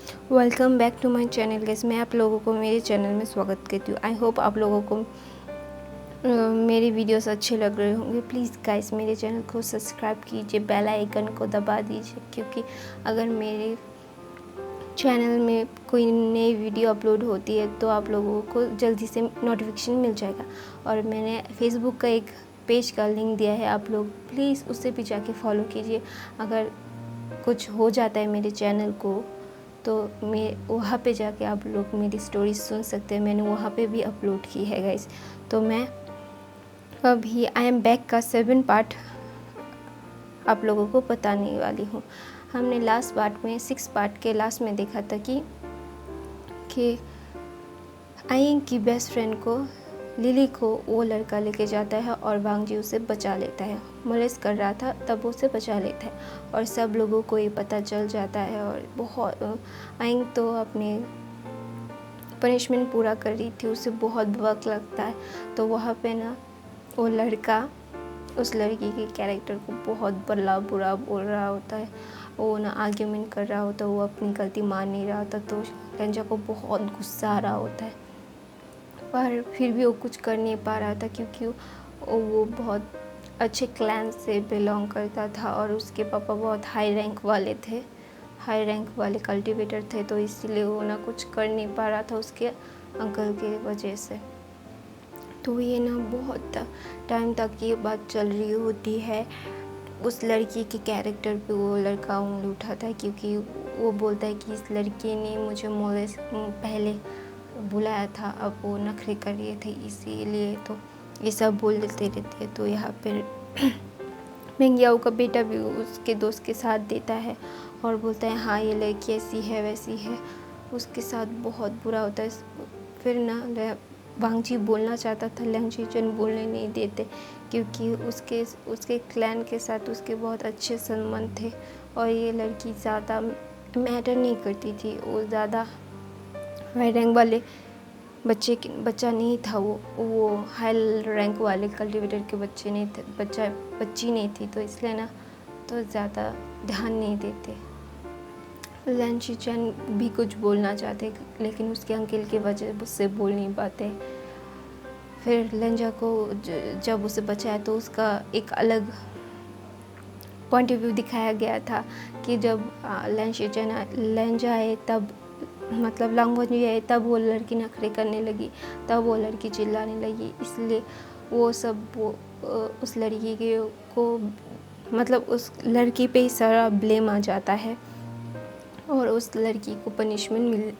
Welcome back to my channel guys. मैं आप लोगों को मेरे चैनल में स्वागत करती हूँ। आई होप आप लोगों को मेरी वीडियोस अच्छे लग रहे होंगे। प्लीज़ गाइस मेरे चैनल को सब्सक्राइब कीजिए, बेल आइकन को दबा दीजिए, क्योंकि अगर मेरे चैनल में कोई नई वीडियो अपलोड होती है तो आप लोगों को जल्दी से नोटिफिकेशन मिल जाएगा। और मैंने फेसबुक का एक पेज का लिंक दिया है, आप लोग प्लीज़ उससे भी जाके फॉलो कीजिए। अगर कुछ हो जाता है मेरे चैनल को तो मैं वहाँ पे जाके आप लोग मेरी स्टोरी सुन सकते हैं। मैंने वहाँ पे भी अपलोड की है गाइस। तो मैं अभी आई एम बैक का 7 पार्ट आप लोगों को बताने वाली हूँ। हमने लास्ट पार्ट में 6 पार्ट के लास्ट में देखा था कि आयिंग की बेस्ट फ्रेंड को लिली को वो लड़का लेके जाता है और वांग जी उसे बचा लेता है। मोलेस्ट कर रहा था तब उसे बचा लेता है और सब लोगों को ये पता चल जाता है। और बहुत आयिंग तो अपने पनिशमेंट पूरा कर रही थी, उसे बहुत वक्त लगता है। तो वहाँ पे ना वो लड़का उस लड़की के कैरेक्टर को बहुत बुरा बोल रहा होता है। वो ना आर्ग्यूमेंट कर रहा होता है, वो अपनी गलती मान नहीं रहा होता। तो लेंजा को बहुत गुस्सा आ रहा होता है, पर फिर भी वो कुछ कर नहीं पा रहा था, क्योंकि वो बहुत अच्छे क्लैन से बिलोंग करता था और उसके पापा बहुत हाई रैंक वाले थे, हाई रैंक वाले कल्टीवेटर थे। तो इसलिए वो ना कुछ कर नहीं पा रहा था उसके अंकल की वजह से। तो ये ना बहुत टाइम तक ये बात चल रही होती है। उस लड़की के कैरेक्टर पे वो लड़का उंगली उठाता है, क्योंकि वो बोलता है कि इस लड़की ने मुझे पहले बुलाया था, अब वो नखरे कर रहे थे, इसीलिए तो ये सब बोलते रहते हैं। तो यहाँ पर मेंगियाओ का बेटा भी उसके दोस्त के साथ देता है और बोलता है हाँ ये लड़की ऐसी है वैसी है, उसके साथ बहुत बुरा होता है। फिर ना वांग जी बोलना चाहता था, लैंग शीचन बोलने नहीं देते, क्योंकि उसके क्लैन के साथ उसके बहुत अच्छे संबंध थे और ये लड़की ज़्यादा मैटर नहीं करती थी। वो ज़्यादा हाई रैंक वाले बच्चा नहीं था, वो हाई रैंक वाले कल्टीवेटर के बच्चे नहीं थे, बच्ची नहीं थी। तो इसलिए ना तो ज़्यादा ध्यान नहीं देते। लैंग शीचन भी कुछ बोलना चाहते, लेकिन उसके अंकल की वजह उससे बोल नहीं पाते। फिर लेंजा को जब उसे बचाया तो उसका एक अलग पॉइंट ऑफ व्यू दिखाया गया था कि जब लेंजा आए तब मतलब लांगवंजी आए तब वो लड़की नखरे करने लगी, तब वो लड़की चिल्लाने लगी। इसलिए वो उस लड़की को मतलब उस लड़की पे ही सारा ब्लेम आ जाता है और उस लड़की को पनिशमेंट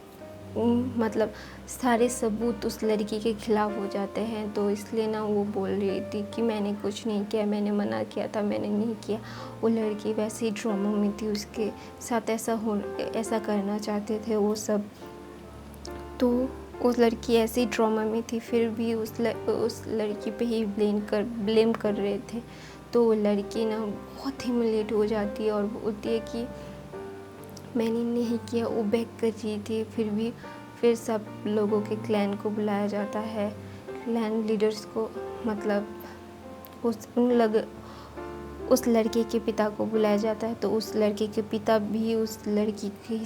मतलब सारे सबूत उस लड़की के खिलाफ हो जाते हैं। तो इसलिए ना वो बोल रही थी कि मैंने कुछ नहीं किया, मैंने मना किया था, मैंने नहीं किया। वो लड़की वैसे ही ड्रामा में थी, उसके साथ ऐसा करना चाहते थे वो सब। तो उस लड़की ऐसी ड्रामा में थी, फिर भी उस लड़की पे ही ब्लेम कर रहे थे। तो वो लड़की ना बहुत ह्यूमिलेट हो जाती है और बोलती है कि मैंने नहीं किया, वो बैक कर रही थी। फिर सब लोगों के क्लैन को बुलाया जाता है, क्लैन लीडर्स को, मतलब उस लड़के के पिता को बुलाया जाता है। तो उस लड़के के पिता भी उस लड़की की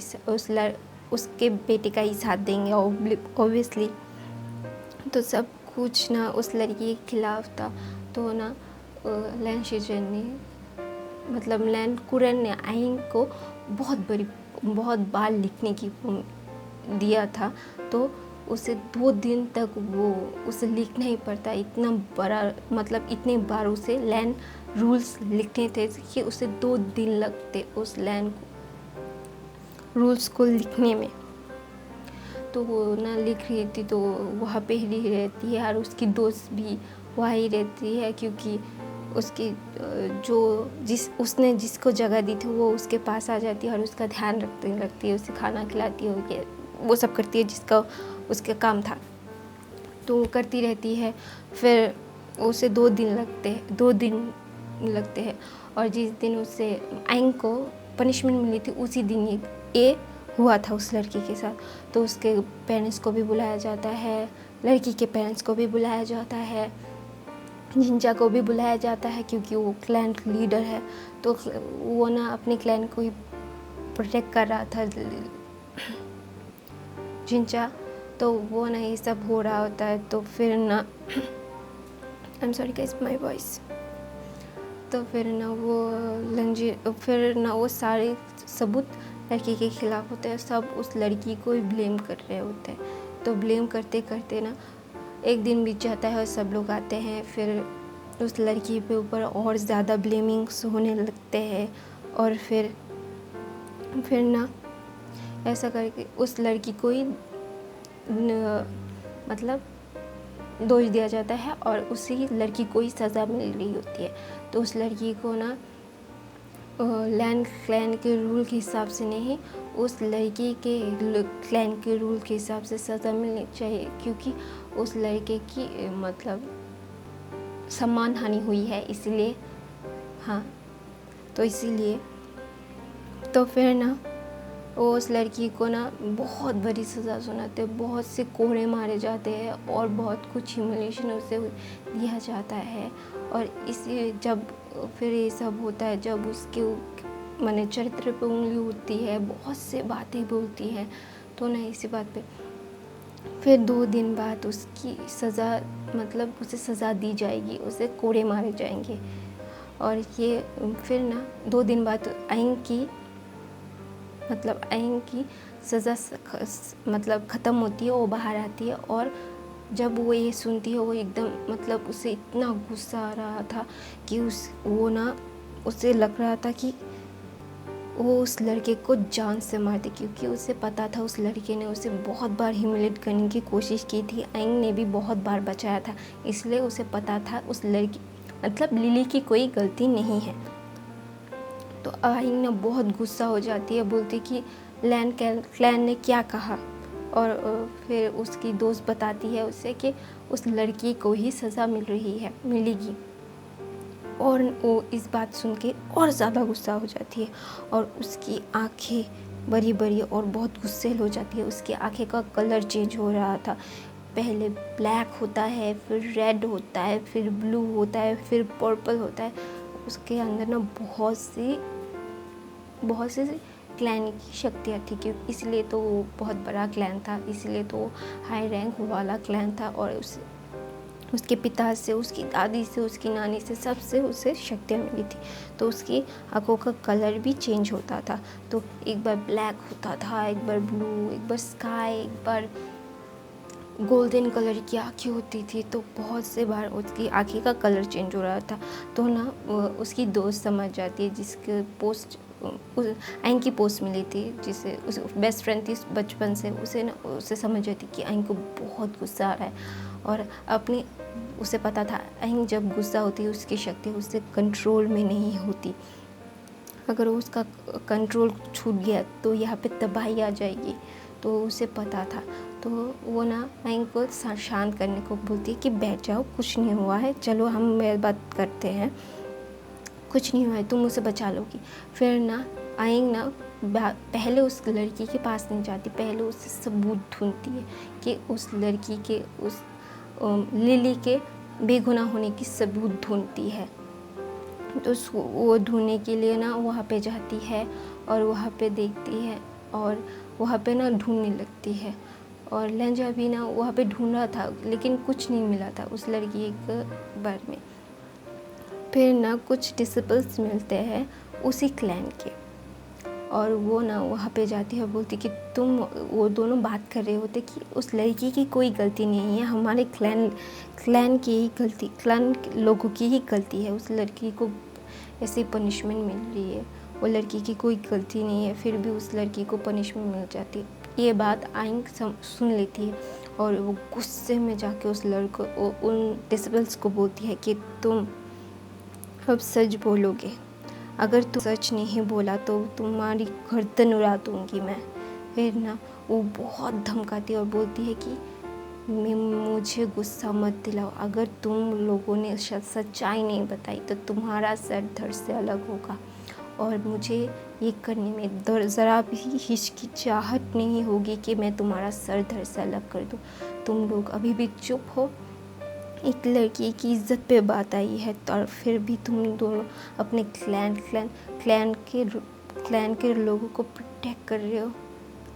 उसके बेटे का ही साथ देंगे ऑब्वियसली। तो सब कुछ ना उस लड़की के खिलाफ था। तो ना लैंग शीचन ने मतलब लैंड कुरन ने आयिंग को बहुत बार लिखने की दिया था। तो उसे 2 दिन तक उसे लिखना ही पड़ता, इतना बड़ा मतलब इतने बार उसे लैंड रूल्स लिखने थे कि उसे 2 दिन लगते उस लैंड रूल्स को लिखने में। तो वो ना लिख रही थी, तो वहाँ पे ही रहती है और उसकी दोस्त भी वहाँ ही रहती है, क्योंकि उसकी उसने जिसको जगह दी थी वो उसके पास आ जाती है और उसका ध्यान रखती है, उसे खाना खिलाती है, वो सब करती है जिसका उसका काम था। तो वो करती रहती है। फिर उसे 2 दिन लगते हैं और जिस दिन उसे आयिंग को पनिशमेंट मिली थी उसी दिन ये हुआ था उस लड़की के साथ। तो उसके पेरेंट्स को भी बुलाया जाता है, लड़की के पेरेंट्स को भी बुलाया जाता है, जिंजा को भी बुलाया जाता है, क्योंकि वो क्लैन लीडर है। तो वो ना अपने क्लैन को ही प्रोटेक्ट कर रहा था जिंचा, तो वो ना ये सब हो रहा होता है। तो फिर ना I am sorry guys my voice. तो फिर ना वो सारे सबूत लड़की के खिलाफ होते हैं, सब उस लड़की को ही ब्लेम कर रहे होते हैं। तो ब्लेम करते करते ना एक दिन बीत जाता है और सब लोग आते हैं, फिर उस लड़की पे ऊपर और ज़्यादा ब्लेमिंग्स होने लगते हैं। और फिर ना ऐसा करके उस लड़की को ही मतलब दोष दिया जाता है और उसी लड़की को ही सज़ा मिल रही होती है। तो उस लड़की को ना लैंड क्लैन के रूल के हिसाब से नहीं, उस लड़की के क्लैन के रूल के हिसाब से सज़ा मिलनी चाहिए, क्योंकि उस लड़के की मतलब सम्मान हानि हुई है, इसलिए हाँ, तो इसीलिए तो फिर ना वो उस लड़की को ना बहुत बड़ी सज़ा सुनाते, बहुत से कोड़े मारे जाते हैं और बहुत कुछ ह्यूमिलिएशन उसे दिया जाता है। और इसी जब फिर ये सब होता है, जब उसके माने चरित्र पे उंगली उठती है, बहुत से बातें बोलती हैं, तो ना इसी बात पे फिर 2 दिन बाद उसकी सज़ा मतलब उसे सज़ा दी जाएगी, उसे कोड़े मारे जाएंगे। और ये फिर ना 2 दिन बाद आइन की सज़ा मतलब ख़त्म होती है, वो बाहर आती है। और जब वो ये सुनती है, वो एकदम मतलब उसे इतना गुस्सा आ रहा था कि उसे लग रहा था कि वो उस लड़के को जान से मार दे, क्योंकि उसे पता था उस लड़के ने उसे बहुत बार ह्यूमिलेट करने की कोशिश की थी। आइन ने भी बहुत बार बचाया था, इसलिए उसे पता था उस लड़की मतलब लिली की कोई गलती नहीं है। तो आइन ना बहुत गुस्सा हो जाती है, बोलती कि क्लैन ने क्या कहा। और फिर उसकी दोस्त बताती है उसे कि उस लड़की को ही सज़ा मिलेगी। और वो इस बात सुन के और ज़्यादा गुस्सा हो जाती है और उसकी आंखें बड़ी बड़ी और बहुत गुस्सेल हो जाती है। उसकी आंखें का कलर चेंज हो रहा था, पहले ब्लैक होता है, फिर रेड होता है, फिर ब्लू होता है, फिर पर्पल होता है। उसके अंदर ना बहुत सी क्लैन की शक्तियाँ थी, क्योंकि इसलिए तो वो बहुत बड़ा क्लैन था, इसलिए तो हाई रैंक वाला क्लैन था। और उसके पिता से, उसकी दादी से, उसकी नानी से, सबसे उसे शक्तियाँ मिली थी। तो उसकी आँखों का कलर भी चेंज होता था, तो एक बार ब्लैक होता था, एक बार ब्लू, एक बार स्काई, एक बार गोल्डन कलर की आँखें होती थी। तो बहुत से बार उसकी आँखें का कलर चेंज हो रहा था। तो ना उसकी दोस्त समझ जाती है, जिसके पोस्ट आइन की पोस्ट मिली थी, जिसे उस बेस्ट फ्रेंड थी बचपन से, उसे समझ जाती कि आइन को बहुत गुस्सा आ रहा है। और उसे पता था आइन जब गुस्सा होती है उसकी शक्ति उससे कंट्रोल में नहीं होती, अगर उसका कंट्रोल छूट गया तो यहाँ पे तबाही आ जाएगी। तो उसे पता था। तो वो ना आइन को शांत करने को बोलती है कि बैठ जाओ, कुछ नहीं हुआ है, चलो हम बात करते हैं, कुछ नहीं हुआ है, तुम उसे बचा लोगी। फिर ना आइन ना पहले उस लड़की के पास नहीं जाती, पहले उससे सबूत ढूंढती है कि उस लड़की के उस लिली के बेगुनाह होने की सबूत ढूंढती है। तो वो ढूंढने के लिए ना वहाँ पे जाती है और वहाँ पे देखती है और वहाँ पे ना ढूंढने लगती है। और लहंजा भी ना वहाँ पे ढूंढ रहा था, लेकिन कुछ नहीं मिला था उस लड़की के बारे में। फिर ना कुछ डिसिपल्स मिलते हैं उसी क्लैन के, और वो ना वहाँ पे जाती है और बोलती कि वो दोनों बात कर रहे होते कि उस लड़की की कोई गलती नहीं है, हमारे क्लैन की ही गलती, क्लैन लोगों की ही गलती है, उस लड़की को ऐसी पनिशमेंट मिल रही है, वो लड़की की कोई गलती नहीं है, फिर भी उस लड़की को पनिशमेंट मिल जाती है। ये बात आइन सुन लेती है और वो गुस्से में जाके उस लड़को उन डिसिपल्स को बोलती है कि तुम अब सच बोलोगे, अगर तुम सच नहीं बोला तो तुम्हारी गर्दन उड़ा दूंगी मैं। फिर ना वो बहुत धमकाती है और बोलती है कि मुझे गुस्सा मत दिलाओ, अगर तुम लोगों ने सच्चाई नहीं बताई तो तुम्हारा सर धड़ से अलग होगा, और मुझे ये करने में ज़रा भी हिचकिचाहट नहीं होगी कि मैं तुम्हारा सर धड़ से अलग कर दूँ। तुम लोग अभी भी चुप हो, एक लड़की की इज्जत पे बात आई है, तो फिर भी तुम दोनों अपने क्लैन के लोगों को प्रोटेक्ट कर रहे हो,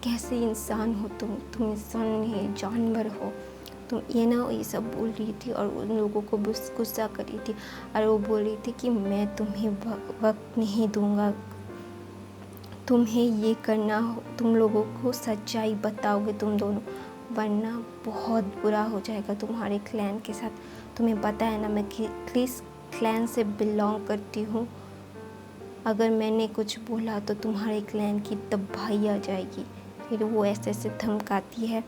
कैसे इंसान हो तुम इंसान नहीं जानवर हो तुम, ये सब बोल रही थी और उन लोगों को गुस्सा कर रही थी। और वो बोल रही थी कि मैं तुम्हें वक्त नहीं दूंगा, तुम्हें ये करना हो, तुम लोगों को सच्चाई बताओगे तुम दोनों, वरना बहुत बुरा हो जाएगा तुम्हारे क्लैन के साथ। तुम्हें पता है ना मैं किस क्लैन से बिलोंग करती हूँ, अगर मैंने कुछ बोला तो तुम्हारे क्लैन की तबाही आ जाएगी। फिर वो ऐसे धमकाती है।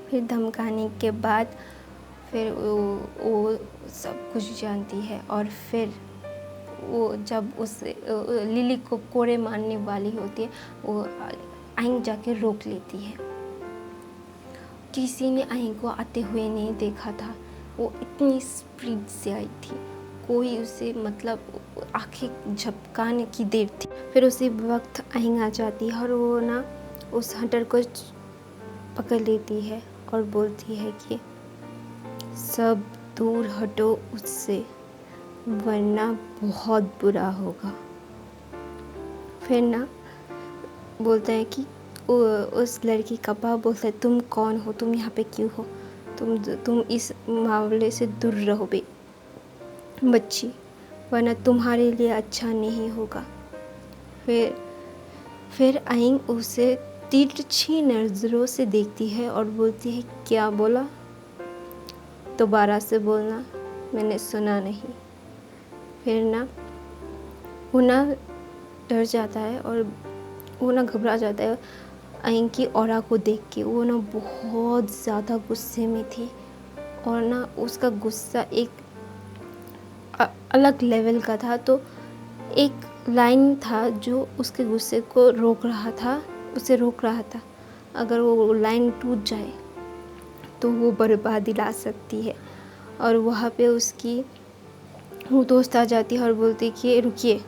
फिर धमकाने के बाद फिर वो सब कुछ जानती है। और फिर वो जब उस लिली को कोड़े मारने वाली होती है, वो आइंग जाके रोक लेती है। किसी ने आइंग को आते हुए नहीं देखा था, वो इतनी स्पीड से आई थी, कोई उसे मतलब आंखें झपकाने की देर थी। फिर उसी वक्त आइंग आ जाती है और वो ना उस हंटर को पकड़ लेती है और बोलती है कि सब दूर हटो उससे, वरना बहुत बुरा होगा। फिर ना बोलता है कि उस लड़की का बाप बोलता है तुम कौन हो, तुम यहाँ पे क्यों हो, तुम इस मामले से दूर रहो बच्ची, वरना तुम्हारे लिए अच्छा नहीं होगा। फिर आइंग उसे तिरछी नज़रों से देखती है और बोलती है क्या बोला, दोबारा से बोलना, मैंने सुना नहीं। फिर ना वो ना डर जाता है और वो ना घबरा जाता है आइंग की ऑरा को देख के। वो ना बहुत ज़्यादा गुस्से में थी और ना उसका गुस्सा एक अलग लेवल का था। तो एक लाइन था जो उसके गुस्से को रोक रहा था, उसे रोक रहा था। अगर वो लाइन टूट जाए तो वो बर्बादी ला सकती है। और वहाँ पे उसकी वो दोस्त आ जाती है और बोलती है कि रुकिए,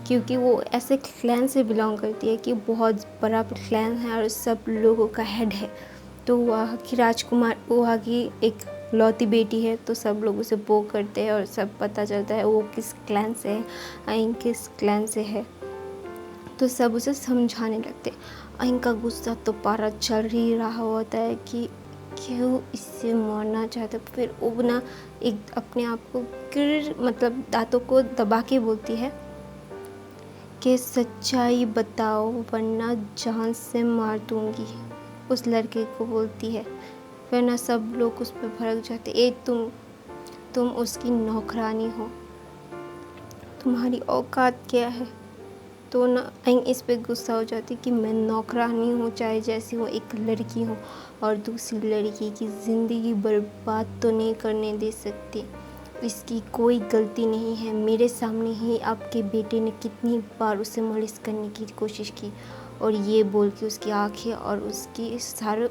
क्योंकि वो ऐसे क्लैन से बिलोंग करती है कि बहुत बड़ा क्लैन है और सब लोगों का हेड है। तो वहाँ की राजकुमार, वहाँ की एक लौती बेटी है, तो सब लोग उसे बो करते हैं और सब पता चलता है वो किस क्लैन से है, आइंग किस क्लैन से है। तो सब उसे समझाने लगते। आइंग का गुस्सा तो पारा चढ़ ही रहा होता है कि क्यों इससे मारना चाहते। फिर वो ना एक अपने आप को मतलब दांतों को दबा के बोलती है कि सच्चाई बताओ वरना जान से मार दूंगी, उस लड़के को बोलती है। फिर ना सब लोग उस पर भड़क जाते, ए तुम उसकी नौकरानी हो, तुम्हारी औकात क्या है। तो ना आइंग इस पे गुस्सा हो जाती कि मैं नौकरानी हूँ, चाहे जैसी वो एक लड़की हो, और दूसरी लड़की की ज़िंदगी बर्बाद तो नहीं करने दे सकती, इसकी कोई गलती नहीं है। मेरे सामने ही आपके बेटे ने कितनी बार उसे मालिश करने की कोशिश की। और ये बोल के उसकी आँखें और उसकी सारे,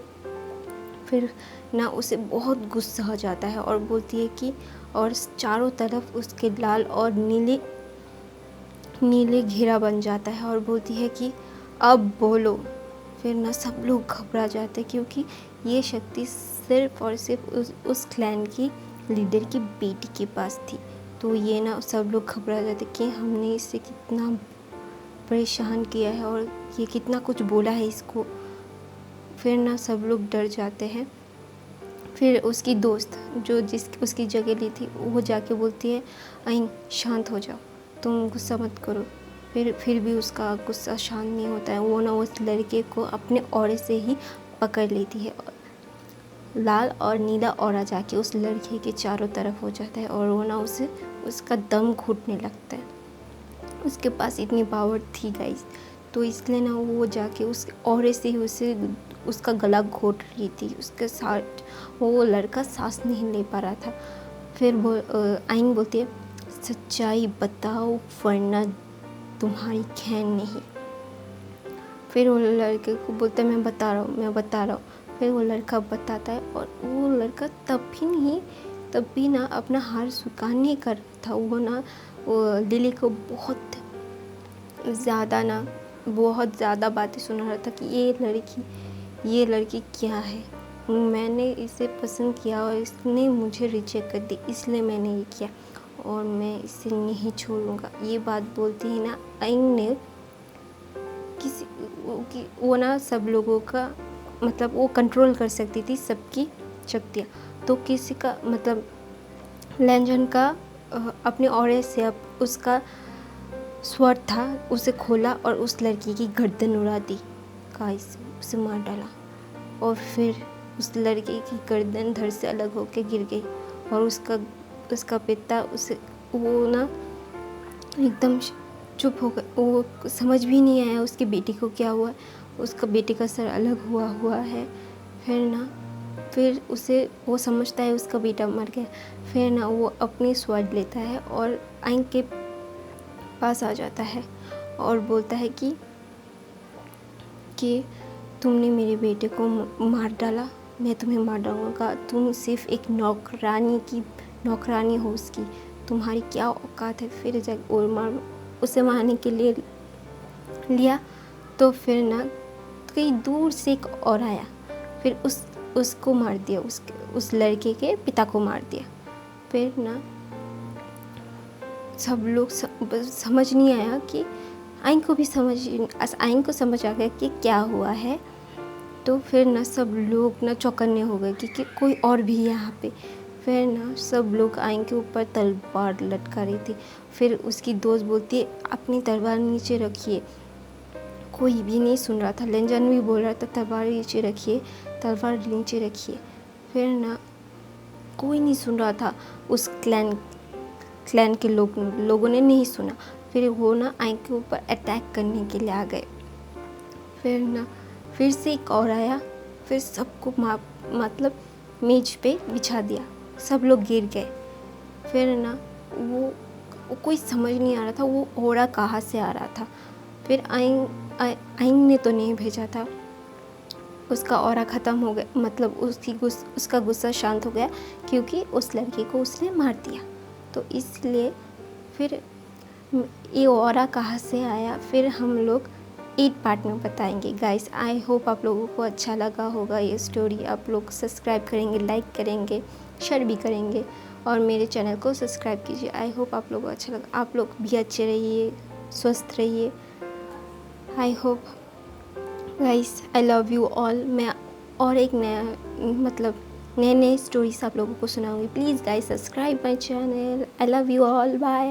फिर ना उसे बहुत गुस्सा हो जाता है और बोलती है कि और चारों तरफ उसके लाल और नीले घेरा बन जाता है और बोलती है कि अब बोलो। फिर ना सब लोग घबरा जाते हैं क्योंकि ये शक्ति सिर्फ और सिर्फ उस क्लैन की लीडर की बेटी के पास थी। तो ये ना सब लोग घबरा जाते कि हमने इसे कितना परेशान किया है और ये कितना कुछ बोला है इसको। फिर ना सब लोग डर जाते हैं। फिर उसकी दोस्त जो उसकी जगह ली थी वो जाके बोलती है आइंग शांत हो जाओ, तुम गुस्सा मत करो। फिर भी उसका गुस्सा शांत नहीं होता है। वो ना उस लड़के को अपने औरे से ही पकड़ लेती है। लाल और नीला औरा जाके उस लड़के के चारों तरफ हो जाता है और वो ना उसका दम घुटने लगता है। उसके पास इतनी पावर थी गाइस, तो इसलिए ना वो जाके उस औरे से ही उसका गला घोट रही थी। उसके साथ वो लड़का सांस नहीं ले पा रहा था। फिर वो आइंग बोलती है सच्चाई बताओ वरना तुम्हारी खैर नहीं। फिर वो लड़के को बोलता है मैं बता रहा हूँ। फिर वो लड़का बताता है और वो लड़का तब भी ना अपना हार स्वीकार नहीं कर रहा था। वो ना वो लिली को बहुत ज़्यादा बातें सुना रहा था कि ये लड़की क्या है, मैंने इसे पसंद किया और इसने मुझे रिजेक्ट कर दी, इसलिए मैंने ये किया और मैं इसे नहीं छोड़ूंगा। ये बात बोलती है ना आइंग ने वो ना सब लोगों का मतलब वो कंट्रोल कर सकती थी सबकी शक्तियाँ। तो किसी का मतलब लैंजन का अपने औरे से अब उसका स्वर था उसे खोला और उस लड़की की गर्दन उड़ा दी, गाइस उसे मार डाला। और फिर उस लड़की की गर्दन धड़ से अलग होकर गिर गई और उसका पिता उसे वो ना एकदम चुप हो गया। वो समझ भी नहीं आया उसकी बेटी को क्या हुआ। उसका बेटी का सर अलग हुआ है। फिर उसे वो समझता है उसका बेटा मर गया। फिर ना वो अपनी स्वॉर्ड लेता है और आइन के पास आ जाता है और बोलता है कि तुमने मेरे बेटे को मार डाला, मैं तुम्हें मार डालूँगा। तुम सिर्फ एक नौकरानी हो उसकी, तुम्हारी क्या औकात है। फिर जब उसे मारने के लिए लिया तो फिर ना कहीं दूर से एक और आया, फिर उसको मार दिया, उस लड़के के पिता को मार दिया। फिर ना सब लोग समझ नहीं आया कि आइन को समझ आ गया कि क्या हुआ है। तो फिर ना सब लोग ना चौकन्ने हो गए कि कोई और भी यहाँ पे। फिर ना सब लोग आइन के ऊपर तलवार लटका रही थी। फिर उसकी दोस्त बोलती है अपनी तलवार नीचे रखिए। कोई भी नहीं सुन रहा था। लैंजन भी बोल रहा था तलवार नीचे रखिए। फिर ना कोई नहीं सुन रहा था। उस क्लैन के लोगों ने नहीं सुना। फिर वो ना आइन के ऊपर अटैक करने के लिए आ गए। फिर से एक और आया, फिर सबको मतलब मेज पे बिछा दिया, सब लोग गिर गए। फिर ना वो कोई समझ नहीं आ रहा था वो ओरा कहाँ से आ रहा था। फिर आइन ने तो नहीं भेजा था, उसका ऑरा ख़त्म हो गया, मतलब उसका गुस्सा शांत हो गया क्योंकि उस लड़की को उसने मार दिया। तो इसलिए फिर ये ऑरा कहाँ से आया फिर हम लोग 8 पार्ट में बताएंगे। गाइस आई होप आप लोगों को अच्छा लगा होगा ये स्टोरी। आप लोग सब्सक्राइब करेंगे, लाइक करेंगे, शेयर भी करेंगे और मेरे चैनल को सब्सक्राइब कीजिए। आई होप आप लोगों को अच्छा लगा। आप लोग भी अच्छे रहिए, स्वस्थ रहिए। I hope guys, I love you all. मैं और एक नए स्टोरीज आप लोगों को सुनाऊंगी। Please guys subscribe my channel. I love you all, bye.